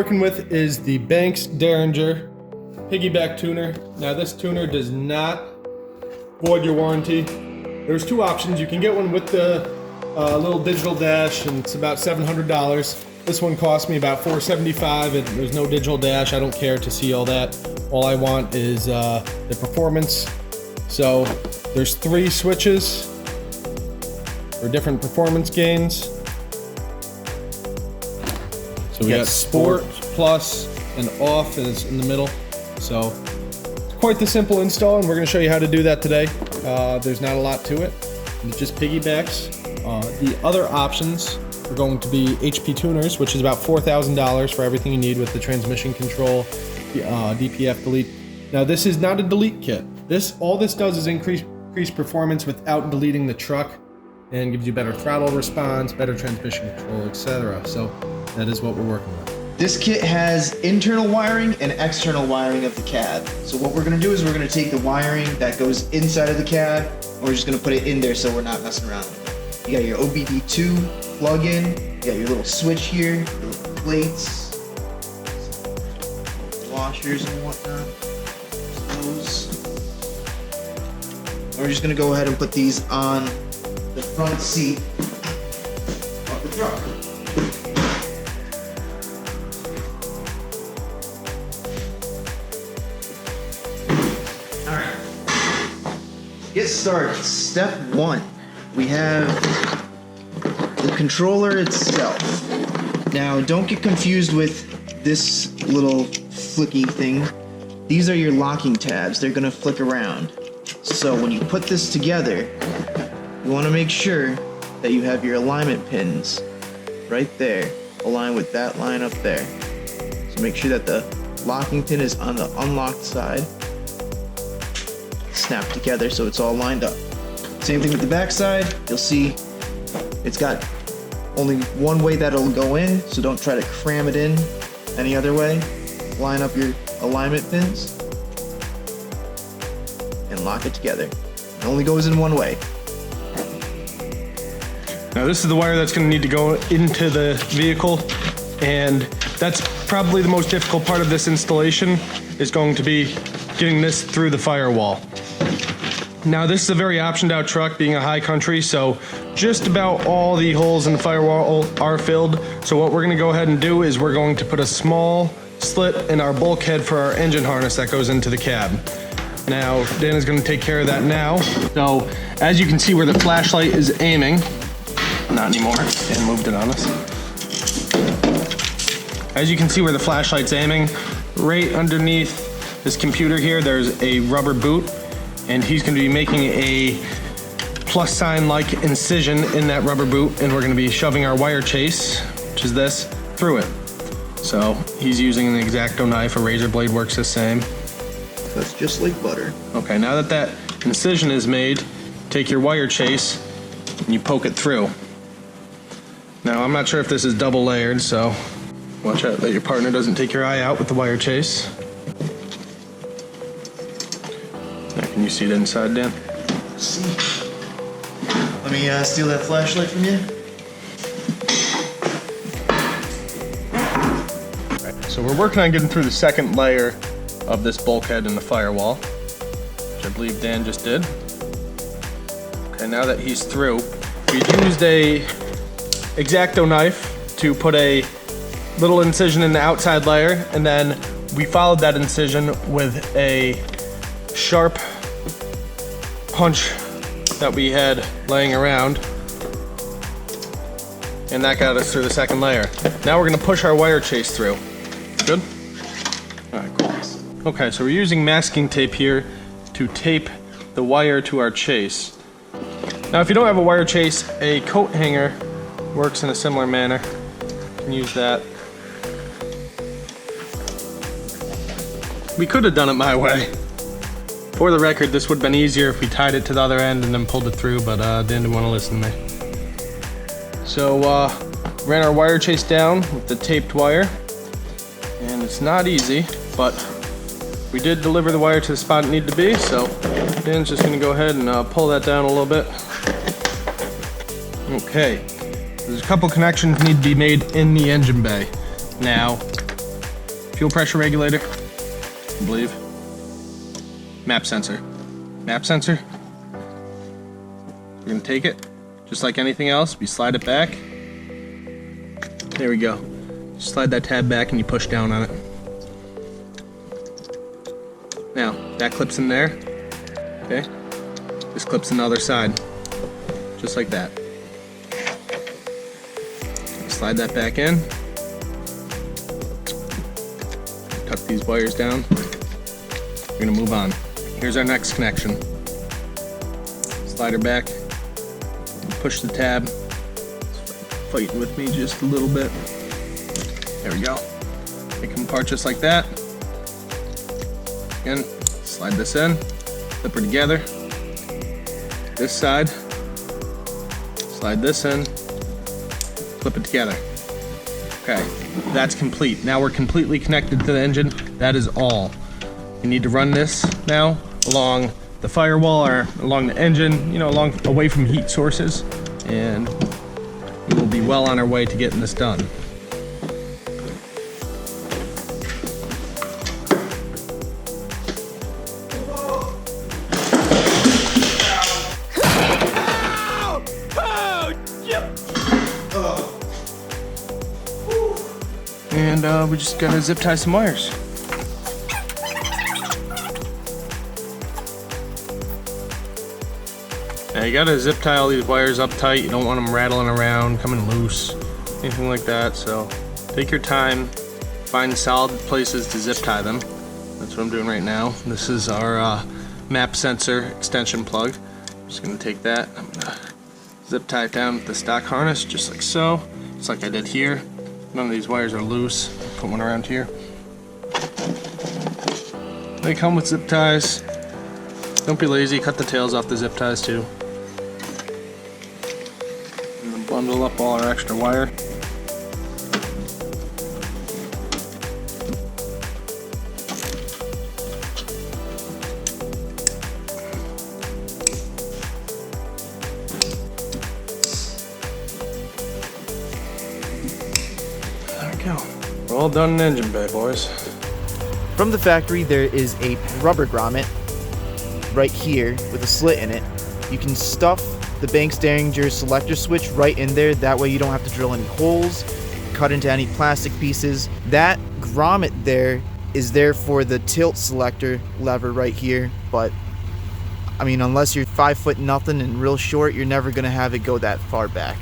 working with is the Banks Derringer piggyback tuner. Now this tuner does not void your warranty. There's two options. You can get one with the little digital dash, and it's about $700. This one cost me about $475, and there's no digital dash. I don't care to see all that. All I want is the performance. So there's 3 switches for different performance gains. So we got Sport, Plus, and Off is in the middle. So it's quite the simple install, and we're going to show you how to do that today. There's not a lot to it. It just piggybacks. The other options are going to be HP tuners, which is about $4,000 for everything you need with the transmission control, DPF delete. Now this is not a delete kit. All this does is increase performance without deleting the truck, and gives you better throttle response, better transmission control, etc. So that is what we're working with. This kit has internal wiring and external wiring of the cab. So what we're going to do is we're going to take the wiring that goes inside of the cab, and we're just going to put it in there so we're not messing around with it. You got your OBDII plug-in, you got your little switch here, your little plates, washers and whatnot. Those. And we're just going to go ahead and put these on the front seat of the truck. Get started. Step 1. We have the controller itself. Now, don't get confused with this little flicky thing. These are your locking tabs. They're going to flick around. So when you put this together, you want to make sure that you have your alignment pins right there, aligned with that line up there. So make sure that the locking pin is on the unlocked side. Snap together so it's all lined up. Same thing with the back side. You'll see it's got only one way that it'll go in, so don't try to cram it in any other way. Line up your alignment pins and lock it together. It only goes in one way. Now this is the wire that's going to need to go into the vehicle, and that's probably the most difficult part of this installation, is going to be getting this through the firewall. Now this is a very optioned out truck, being a high country, so just about all the holes in the firewall are filled. So what we're going to go ahead and do is we're going to put a small slit in our bulkhead for our engine harness that goes into the cab. Now Dan is going to take care of that now. So as you can see where the flashlight is aiming, not anymore, Dan moved it on us. As you can see where the flashlight's aiming, right underneath this computer here, there's a rubber boot. And he's going to be making a plus sign like incision in that rubber boot, and we're going to be shoving our wire chase, which is this, through it. So he's using an X-Acto knife. A razor blade works the same. That's just like butter. Okay, now that that incision is made, take your wire chase and you poke it through. Now I'm not sure if this is double layered, so watch out that your partner doesn't take your eye out with the wire chase. Can you see it inside, Dan? See. Let me steal that flashlight from you. Right, so we're working on getting through the second layer of this bulkhead in the firewall, which I believe Dan just did. Okay, now that he's through, we used a X-Acto knife to put a little incision in the outside layer, and then we followed that incision with a sharp punch that we had laying around, and that got us through the second layer. Now we're going to push our wire chase through. Good? Alright, cool. Okay, so we're using masking tape here to tape the wire to our chase. Now if you don't have a wire chase, a coat hanger works in a similar manner. You can use that. We could have done it my way. For the record, this would have been easier if we tied it to the other end and then pulled it through, but Dan didn't want to listen to me. So ran our wire chase down with the taped wire, and it's not easy, but we did deliver the wire to the spot it needed to be, so Dan's just going to go ahead and pull that down a little bit. Okay, there's a couple connections need to be made in the engine bay. Now, fuel pressure regulator, I believe. Map sensor. Map sensor. We're gonna take it, just like anything else, we slide it back. There we go. Slide that tab back and you push down on it. Now, that clips in there, okay? This clips in the other side, just like that. Slide that back in. Tuck these wires down. We're gonna move on. Here's our next connection. Slide her back. Push the tab. Fighting with me just a little bit. There we go. Make them apart just like that. Again, slide this in. Flip her together. This side. Slide this in. Flip it together. Okay, that's complete. Now we're completely connected to the engine. That is all. You need to run this now along the firewall or along the engine, you know, away from heat sources, and we will be well on our way to getting this done. And we just gotta zip tie some wires. Now you gotta zip tie all these wires up tight. You don't want them rattling around, coming loose, anything like that. So take your time, find solid places to zip tie them. That's what I'm doing right now. This is our map sensor extension plug. I'm just gonna take that, I'm gonna zip tie it down with the stock harness, just like so. Just like I did here. None of these wires are loose. Put one around here. They come with zip ties. Don't be lazy, cut the tails off the zip ties too. And then bundle up all our extra wire. Go. We're all done in engine bay, boys. From the factory, there is a rubber grommet right here with a slit in it. You can stuff the Banks Derringer selector switch right in there. That way you don't have to drill any holes, cut into any plastic pieces. That grommet there is there for the tilt selector lever right here. But, I mean, unless you're 5'0" and real short, you're never going to have it go that far back.